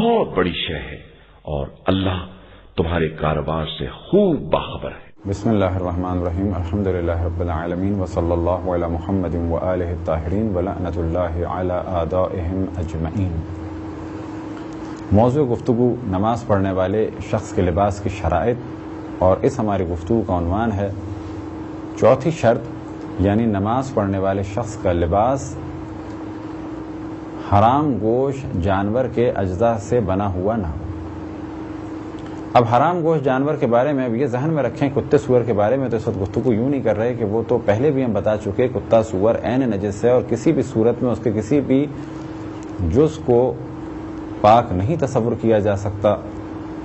بہت بڑی شے ہے اور اللہ تمہارے کاروبار سے خوب باخبر ہے۔ بسم اللہ الرحمن الرحیم، الحمدللہ رب العالمین، وصلی اللہ علی محمد وآلہ الطاہرین ولعنۃ اللہ علی اعدائہم اجمعین۔ موضوع گفتگو نماز پڑھنے والے شخص کے لباس کی شرائط، اور اس ہماری گفتگو کا عنوان ہے چوتھی شرط، یعنی نماز پڑھنے والے شخص کا لباس حرام گوشت جانور کے اجزاء سے بنا ہوا نہ ہو۔ اب حرام گوشت جانور کے بارے میں اب یہ ذہن میں رکھیں، کتے سور کے بارے میں تو اس وقت گفتگو یوں نہیں کر رہے کہ وہ تو پہلے بھی ہم بتا چکے، کتا سور عین نجس ہے اور کسی بھی صورت میں اس کے کسی بھی جز کو پاک نہیں تصور کیا جا سکتا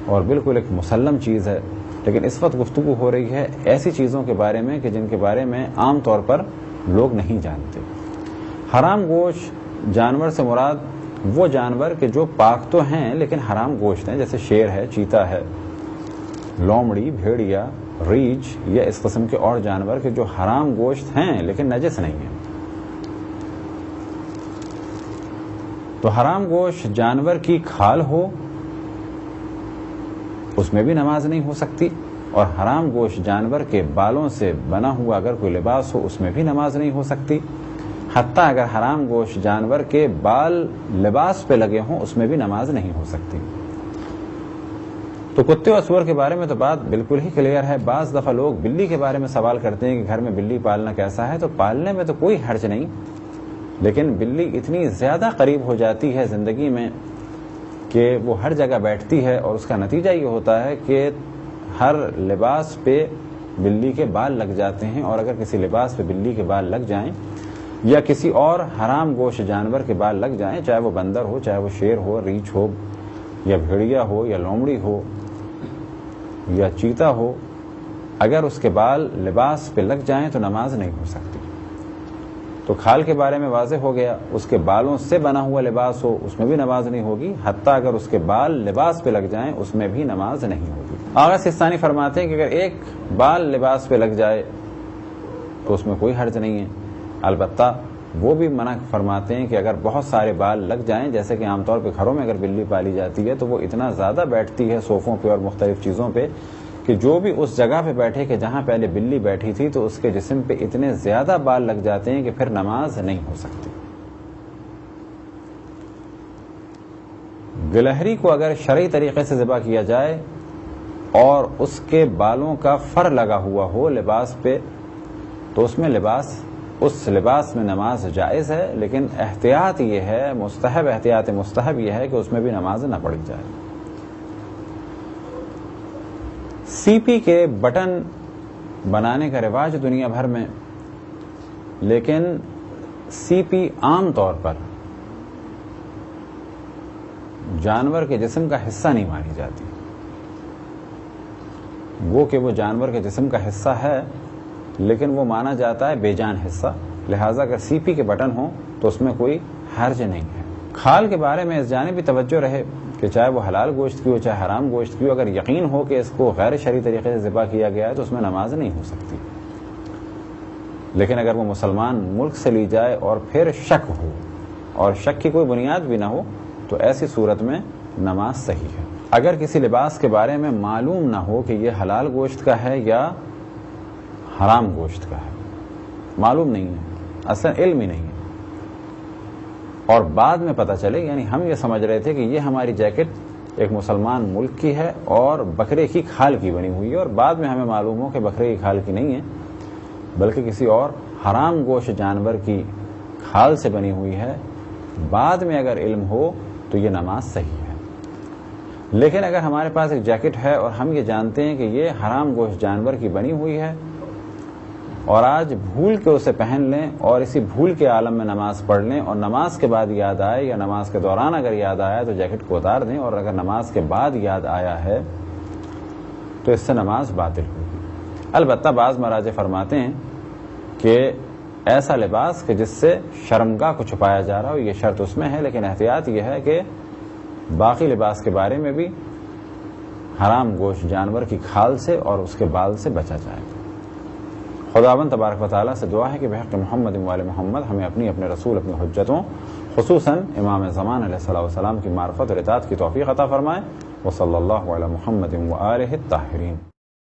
اور بالکل ایک مسلم چیز ہے۔ لیکن اس وقت گفتگو ہو رہی ہے ایسی چیزوں کے بارے میں کہ جن کے بارے میں عام طور پر لوگ نہیں جانتے۔ حرام گوشت جانور سے مراد وہ جانور کہ جو پاک تو ہیں لیکن حرام گوشت ہیں، جیسے شیر ہے، چیتا ہے، لومڑی، بھیڑیا، ریچھ یا اس قسم کے اور جانور کہ جو حرام گوشت ہیں لیکن نجس نہیں ہیں۔ تو حرام گوشت جانور کی کھال ہو اس میں بھی نماز نہیں ہو سکتی، اور حرام گوشت جانور کے بالوں سے بنا ہوا اگر کوئی لباس ہو اس میں بھی نماز نہیں ہو سکتی، حتیٰ اگر حرام گوشت جانور کے بال لباس پہ لگے ہوں اس میں بھی نماز نہیں ہو سکتی۔ تو کتے اور سور کے بارے میں تو بات بالکل ہی کلیئر ہے۔ بعض دفعہ لوگ بلی کے بارے میں سوال کرتے ہیں کہ گھر میں بلی پالنا کیسا ہے، تو پالنے میں تو کوئی حرج نہیں، لیکن بلی اتنی زیادہ قریب ہو جاتی ہے زندگی میں کہ وہ ہر جگہ بیٹھتی ہے، اور اس کا نتیجہ یہ ہوتا ہے کہ ہر لباس پہ بلی کے بال لگ جاتے ہیں، اور اگر کسی لباس پہ بلی کے بال لگ جائیں یا کسی اور حرام گوشت جانور کے بال لگ جائیں، چاہے وہ بندر ہو، چاہے وہ شیر ہو، ریچھ ہو یا بھیڑیا ہو یا لومڑی ہو یا چیتا ہو، اگر اس کے بال لباس پہ لگ جائیں تو نماز نہیں ہو سکتی۔ تو کھال کے بارے میں واضح ہو گیا، اس کے بالوں سے بنا ہوا لباس ہو اس میں بھی نماز نہیں ہوگی، حتیٰ اگر اس کے بال لباس پہ لگ جائیں اس میں بھی نماز نہیں ہوگی۔ آغا سستانی فرماتے ہیں کہ اگر ایک بال لباس پہ لگ جائے تو اس میں کوئی حرج نہیں ہے، البتہ وہ بھی منع فرماتے ہیں کہ اگر بہت سارے بال لگ جائیں، جیسے کہ عام طور پہ گھروں میں اگر بلی پالی جاتی ہے تو وہ اتنا زیادہ بیٹھتی ہے صوفوں پہ اور مختلف چیزوں پہ کہ جو بھی اس جگہ پہ بیٹھے کہ جہاں پہلے بلی بیٹھی تھی تو اس کے جسم پہ اتنے زیادہ بال لگ جاتے ہیں کہ پھر نماز نہیں ہو سکتی۔ گلہری کو اگر شرعی طریقے سے ذبح کیا جائے اور اس کے بالوں کا فر لگا ہوا ہو لباس پہ تو اس لباس میں نماز جائز ہے، لیکن احتیاط یہ ہے، احتیاط مستحب یہ ہے کہ اس میں بھی نماز نہ پڑھی جائے۔ سی پی کے بٹن بنانے کا رواج دنیا بھر میں، لیکن سی پی عام طور پر جانور کے جسم کا حصہ نہیں مانی جاتی، وہ کہ وہ جانور کے جسم کا حصہ ہے لیکن وہ مانا جاتا ہے بے جان حصہ، لہٰذا اگر سی پی کے بٹن ہوں تو اس میں کوئی حرج نہیں ہے۔ کھال کے بارے میں اس جانب بھی توجہ رہے کہ چاہے وہ حلال گوشت کی ہو چاہے حرام گوشت کی ہو، اگر یقین ہو کہ اس کو غیر شرعی طریقے سے ذبح کیا گیا ہے تو اس میں نماز نہیں ہو سکتی، لیکن اگر وہ مسلمان ملک سے لی جائے اور پھر شک ہو اور شک کی کوئی بنیاد بھی نہ ہو تو ایسی صورت میں نماز صحیح ہے۔ اگر کسی لباس کے بارے میں معلوم نہ ہو کہ یہ حلال گوشت کا ہے یا حرام گوشت کا ہے، معلوم نہیں ہے، اصلا علم ہی نہیں ہے، اور بعد میں پتہ چلے، یعنی ہم یہ سمجھ رہے تھے کہ یہ ہماری جیکٹ ایک مسلمان ملک کی ہے اور بکرے کی کھال کی بنی ہوئی ہے، اور بعد میں ہمیں معلوم ہو کہ بکرے کی کھال کی نہیں ہے بلکہ کسی اور حرام گوشت جانور کی کھال سے بنی ہوئی ہے، بعد میں اگر علم ہو تو یہ نماز صحیح ہے۔ لیکن اگر ہمارے پاس ایک جیکٹ ہے اور ہم یہ جانتے ہیں کہ یہ حرام گوشت جانور کی بنی ہوئی ہے اور آج بھول کے اسے پہن لیں اور اسی بھول کے عالم میں نماز پڑھ لیں اور نماز کے بعد یاد آئے یا نماز کے دوران اگر یاد آیا تو جیکٹ کو اتار دیں، اور اگر نماز کے بعد یاد آیا ہے تو اس سے نماز باطل ہوگی۔ البتہ بعض مراجع فرماتے ہیں کہ ایسا لباس کہ جس سے شرمگاہ کو چھپایا جا رہا ہو یہ شرط اس میں ہے، لیکن احتیاط یہ ہے کہ باقی لباس کے بارے میں بھی حرام گوشت جانور کی کھال سے اور اس کے بال سے بچا جائے۔ خداوند تبارک و تعالیٰ سے دعا ہے کہ بحق محمد و آل محمد ہمیں اپنے رسول اپنی حجتوں خصوصاً امام زمان علیہ الصلوۃ والسلام کی معرفت اور اطاعت کی توفیق عطا فرمائے۔ وصلی اللہ علی محمد وآلہ الطاہرین۔